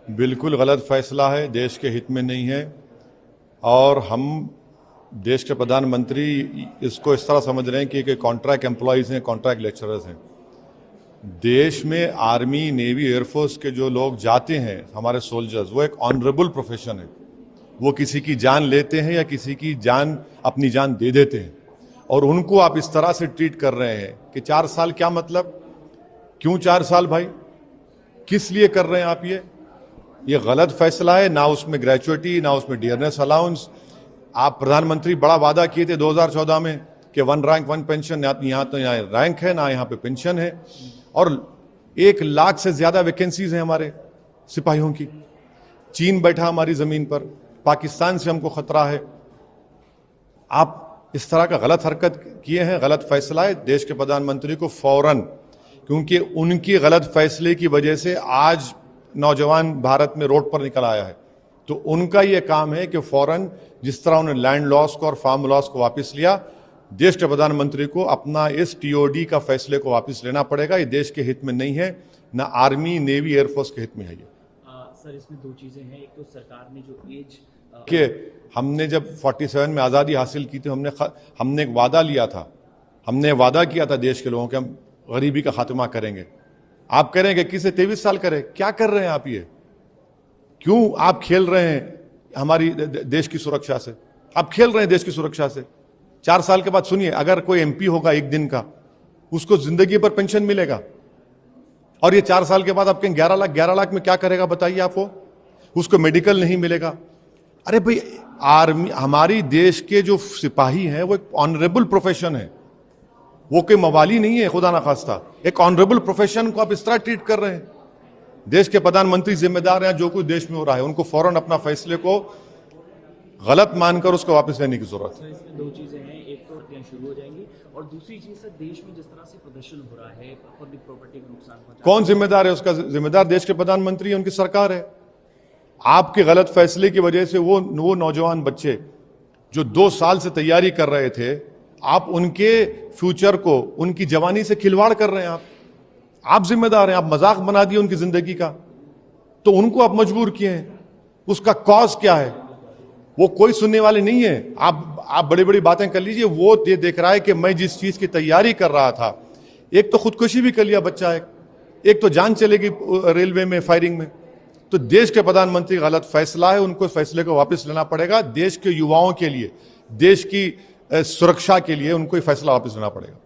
बिल्कुल गलत फैसला है, देश के हित में नहीं है। और हम देश के प्रधानमंत्री इसको इस तरह समझ रहे हैं कि कॉन्ट्रैक्ट एम्प्लॉयज़ हैं, कॉन्ट्रैक्ट लेक्चरर्स हैं। देश में आर्मी, नेवी, एयरफोर्स के जो लोग जाते हैं, हमारे सोल्जर्स, वो एक ऑनरेबल प्रोफेशन है। वो किसी की जान लेते हैं या किसी की जान, अपनी जान दे देते हैं, और उनको आप इस तरह से ट्रीट कर रहे हैं कि 4 साल क्या मतलब? क्यों 4 साल भाई? किस लिए कर रहे हैं आप ये गलत फैसला है। ना उसमें ग्रेचुइटी, ना उसमें डियरनेस अलाउंस। आप प्रधानमंत्री बड़ा वादा किए थे 2014 में कि 1 रैंक 1 पेंशन, यहाँ तो यहाँ रैंक है ना यहाँ पे पेंशन है, और 1 लाख से ज्यादा वैकेंसीज हैं हमारे सिपाहियों की। चीन बैठा हमारी जमीन पर, पाकिस्तान से हमको खतरा है। आप इस तरह का गलत हरकत किए हैं, गलत फैसला है। देश के प्रधानमंत्री को फौरन, क्योंकि उनकी गलत फैसले की वजह से आज नौजवान भारत में रोड पर निकल आया है, तो उनका यह काम है कि फौरन, जिस तरह उन्होंने लैंड लॉस को और फार्म लॉस को वापस लिया, देश के प्रधानमंत्री को अपना इस टीओडी का फैसले को वापस लेना पड़ेगा। ये देश के हित में नहीं है, ना आर्मी, नेवी, एयरफोर्स के हित में है ये। सर, इसमें 2 चीजें हैं। एक तो सरकार ने जो एज कि हमने जब 47 में आज़ादी हासिल की थी, हमने एक वादा लिया था, हमने वादा किया था देश के लोगों के, हम गरीबी का खात्मा करेंगे। आप कह रहे हैं कि किसे 23 साल करे? क्या कर रहे हैं आप? ये क्यों आप खेल रहे हैं हमारी देश की सुरक्षा से? आप खेल रहे हैं देश की सुरक्षा से। 4 साल के बाद सुनिए, अगर कोई एमपी होगा 1 दिन का, उसको जिंदगी पर पेंशन मिलेगा, और ये 4 साल के बाद आप कहें 11 लाख में क्या करेगा बताइए आप? वो उसको मेडिकल नहीं मिलेगा। अरे भाई, आर्मी, हमारी देश के जो सिपाही हैं वो एक ऑनरेबल प्रोफेशन है, वो कोई मवाली नहीं है खुदा ना खास्ता। एक ऑनरेबल प्रोफेशन को आप इस तरह ट्रीट कर रहे हैं। देश के प्रधानमंत्री जिम्मेदार हैं जो कुछ देश में हो रहा है, उनको फौरन अपना फैसले को गलत मानकर उसको वापस लेने की जरूरत है। इसमें 2 चीजें हैं। एक तो शुरू हो जाएंगी, और दूसरी चीज सर, देश में जिस तरह से प्रदर्शन हो रहा है, पब्लिक प्रॉपर्टी को नुकसान पहुंचा, कौन जिम्मेदार है? उसका जिम्मेदार देश के प्रधानमंत्री है, उनकी सरकार है। आपके गलत फैसले की वजह से वो नौजवान बच्चे जो 2 साल से तैयारी कर रहे थे, आप उनके फ्यूचर को, उनकी जवानी से खिलवाड़ कर रहे हैं। आप जिम्मेदार हैं। आप मजाक बना दिए उनकी जिंदगी का, तो उनको आप मजबूर किए हैं। उसका कॉज क्या है? वो कोई सुनने वाले नहीं है। आप बड़ी बड़ी बातें कर लीजिए, वो ये देख रहा है कि मैं जिस चीज की तैयारी कर रहा था, एक तो खुदकुशी भी कर लिया बच्चा, एक तो जान चलेगी रेलवे में फायरिंग में। तो देश के प्रधानमंत्री गलत फैसला है, उनको फैसले को वापस लेना पड़ेगा। देश के युवाओं के लिए, देश की सुरक्षा के लिए उनको ये फैसला वापस लेना पड़ेगा।